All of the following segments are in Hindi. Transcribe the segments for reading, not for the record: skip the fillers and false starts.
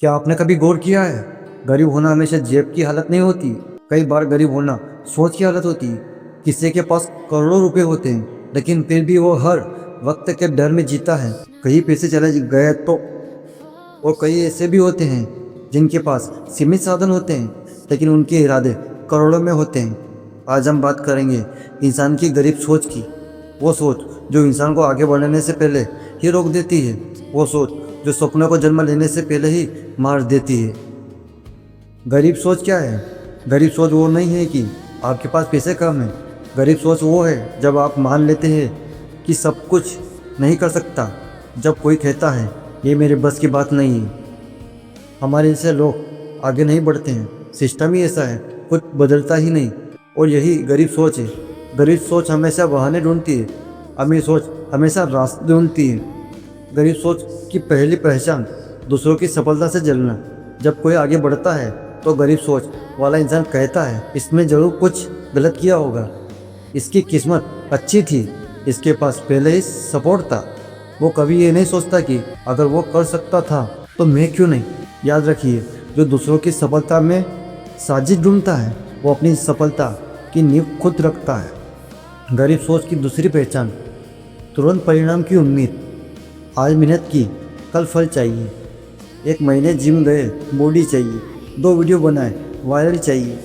क्या आपने कभी गौर किया है, गरीब होना हमेशा जेब की हालत नहीं होती। कई बार गरीब होना सोच की हालत होती है। किसी के पास करोड़ों रुपए होते हैं लेकिन फिर भी वो हर वक्त के डर में जीता है, कहीं पैसे चले गए तो। और कई ऐसे भी होते हैं जिनके पास सीमित साधन होते हैं लेकिन उनके इरादे करोड़ों में होते हैं। आज हम बात करेंगे इंसान की गरीब सोच की, वो सोच जो इंसान को आगे बढ़ने से पहले ही रोक देती है, वो सोच जो सपनों को जन्म लेने से पहले ही मार देती है। गरीब सोच क्या है? गरीब सोच वो नहीं है कि आपके पास पैसे कम हैं। गरीब सोच वो है जब आप मान लेते हैं कि सब कुछ नहीं कर सकता, जब कोई कहता है ये मेरे बस की बात नहीं है। हमारे जैसे लोग आगे नहीं बढ़ते हैं, सिस्टम ही ऐसा है, कुछ बदलता ही नहीं। और यही गरीब सोच है। गरीब सोच हमेशा बहाने ढूंढती है, अमीर सोच हमेशा रास्ते ढूंढती है। गरीब सोच की पहली पहचान दूसरों की सफलता से जलना। जब कोई आगे बढ़ता है तो गरीब सोच वाला इंसान कहता है इसमें ज़रूर कुछ गलत किया होगा, इसकी किस्मत अच्छी थी, इसके पास पहले ही सपोर्ट था। वो कभी ये नहीं सोचता कि अगर वो कर सकता था तो मैं क्यों नहीं। याद रखिए, जो दूसरों की सफलता में साजिश ढूंढता है वो अपनी सफलता की नींव खुद रखता है। गरीब सोच की दूसरी पहचान तुरंत परिणाम की उम्मीद। आज मेहनत की, कल फल चाहिए। एक महीने जिम गए, बॉडी चाहिए। 2 वीडियो बनाए, वायरल चाहिए।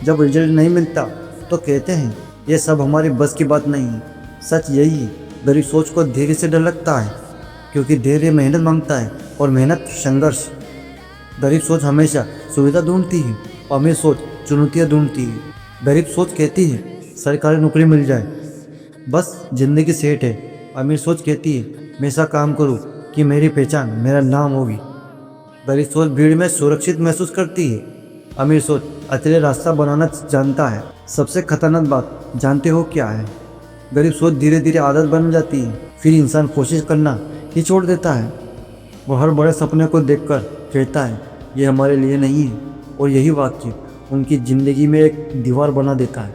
जब रिजल्ट नहीं मिलता तो कहते हैं ये सब हमारी बस की बात नहीं है। सच यही है, गरीब सोच को धैर्य से डर लगता है क्योंकि धैर्य मेहनत मांगता है और मेहनत संघर्ष। गरीब सोच हमेशा सुविधा ढूंढती है, अमीर सोच चुनौतियाँ ढूंढती है। गरीब सोच कहती है सरकारी नौकरी मिल जाए बस ज़िंदगी सेट है। अमीर सोच कहती है मैं ऐसा काम करूं कि मेरी पहचान, मेरा नाम होगी। गरीब सोच भीड़ में सुरक्षित महसूस करती है, अमीर सोच अकेले रास्ता बनाना जानता है। सबसे खतरनाक बात जानते हो क्या है? गरीब सोच धीरे धीरे आदत बन जाती है, फिर इंसान कोशिश करना ही छोड़ देता है। वो हर बड़े सपने को देखकर कहता है ये हमारे लिए नहीं है, और यही वाक्य उनकी ज़िंदगी में एक दीवार बना देता है।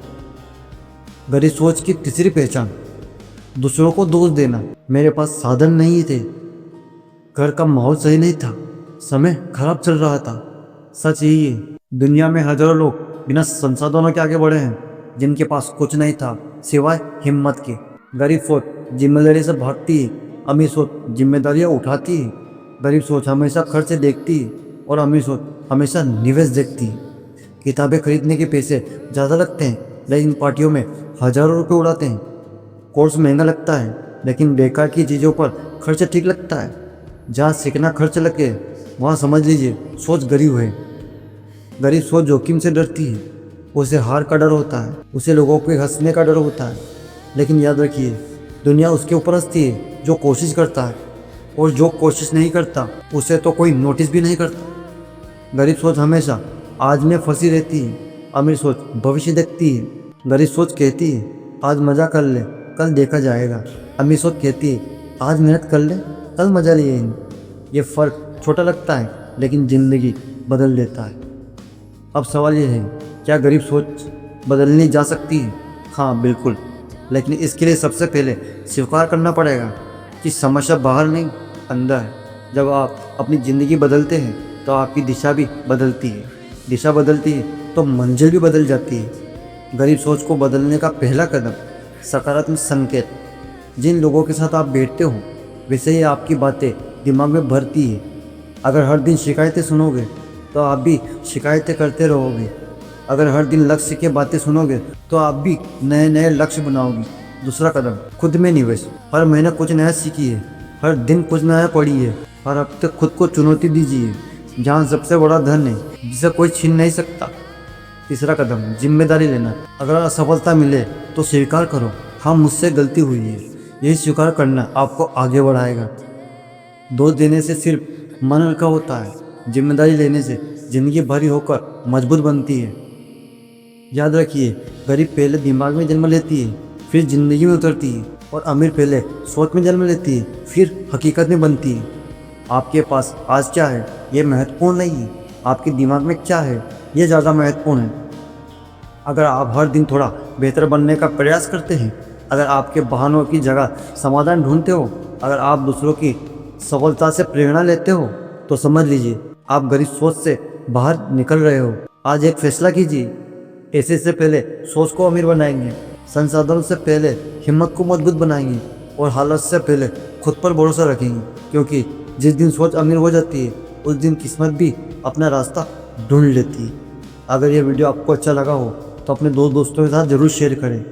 गरीब सोच की तीसरी पहचान दूसरों को दोष देना। मेरे पास साधन नहीं थे, घर का माहौल सही नहीं था, समय खराब चल रहा था। सच यही है, दुनिया में हजारों लोग बिना संसाधनों के आगे बढ़े हैं, जिनके पास कुछ नहीं था सिवाय हिम्मत के। गरीब सोच जिम्मेदारी से भागती है, अमीर सोच जिम्मेदारियाँ उठाती है। गरीब सोच हमेशा खर्च देखती है और अमीर सोच हमेशा निवेश देखती है। किताबें खरीदने के पैसे ज़्यादा लगते हैं लेकिन पार्टियों में हजारों रुपए उड़ाते हैं। कोर्स महंगा लगता है लेकिन बेकार की चीज़ों पर खर्च ठीक लगता है। जहाँ सीखना खर्च लगे वहाँ समझ लीजिए सोच गरीब है। गरीब सोच जोखिम से डरती है, उसे हार का डर होता है, उसे लोगों के हंसने का डर होता है। लेकिन याद रखिए, दुनिया उसके ऊपर हंसती है जो कोशिश करता है, और जो कोशिश नहीं करता उसे तो कोई नोटिस भी नहीं करता। गरीब सोच हमेशा आज में फंसी रहती है, अमीर सोच भविष्य देखती है। गरीब सोच कहती है आज मज़ा कर ले, कल देखा जाएगा। अमीर सोच कहती है आज मेहनत कर ले, कल मज़ा लेंगे। ये फ़र्क छोटा लगता है लेकिन ज़िंदगी बदल देता है। अब सवाल ये है, क्या गरीब सोच बदलनी जा सकती है? हाँ बिल्कुल, लेकिन इसके लिए सबसे पहले स्वीकार करना पड़ेगा कि समस्या बाहर नहीं अंदर है। जब आप अपनी ज़िंदगी बदलते हैं तो आपकी दिशा भी बदलती है, दिशा बदलती है तो मंजिल भी बदल जाती है। गरीब सोच को बदलने का पहला कदम सकारात्मक संकेत। जिन लोगों के साथ आप बैठते हो वैसे ही आपकी बातें दिमाग में भरती है। अगर हर दिन शिकायतें सुनोगे तो आप भी शिकायतें करते रहोगे। अगर हर दिन लक्ष्य की बातें सुनोगे तो आप भी नए नए लक्ष्य बनाओगे। दूसरा कदम खुद में निवेश। हर महीने कुछ नया सीखिए, हर दिन कुछ नया पढ़िए, हर हफ्ते खुद को चुनौती दीजिए। जहाँ सबसे बड़ा धन है जिसे कोई छीन नहीं सकता। तीसरा कदम जिम्मेदारी लेना। अगर असफलता मिले तो स्वीकार करो, हाँ मुझसे गलती हुई है। यही स्वीकार करना आपको आगे बढ़ाएगा। दोष देने से सिर्फ मन हल्का होता है, जिम्मेदारी लेने से जिंदगी भरी होकर मजबूत बनती है। याद रखिए, गरीब पहले दिमाग में जन्म लेती है फिर जिंदगी में उतरती है, और अमीर पहले सोच में जन्म लेती है फिर हकीकत में बनती है। आपके पास आज क्या है ये महत्वपूर्ण नहीं है, आपके दिमाग में क्या है ये ज़्यादा महत्वपूर्ण है। अगर आप हर दिन थोड़ा बेहतर बनने का प्रयास करते हैं, अगर आपके बहानों की जगह समाधान ढूंढते हो, अगर आप दूसरों की सफलता से प्रेरणा लेते हो, तो समझ लीजिए आप गरीब सोच से बाहर निकल रहे हो। आज एक फैसला कीजिए, ऐसे से पहले सोच को अमीर बनाएंगे, संसाधनों से पहले हिम्मत को मजबूत बनाएंगे और हालत से पहले खुद पर भरोसा रखेंगे, क्योंकि जिस दिन सोच अमीर हो जाती है उस दिन किस्मत भी अपना रास्ता ढूंढ लेती है। अगर ये वीडियो आपको अच्छा लगा हो तो अपने दोस्तों के साथ ज़रूर शेयर करें।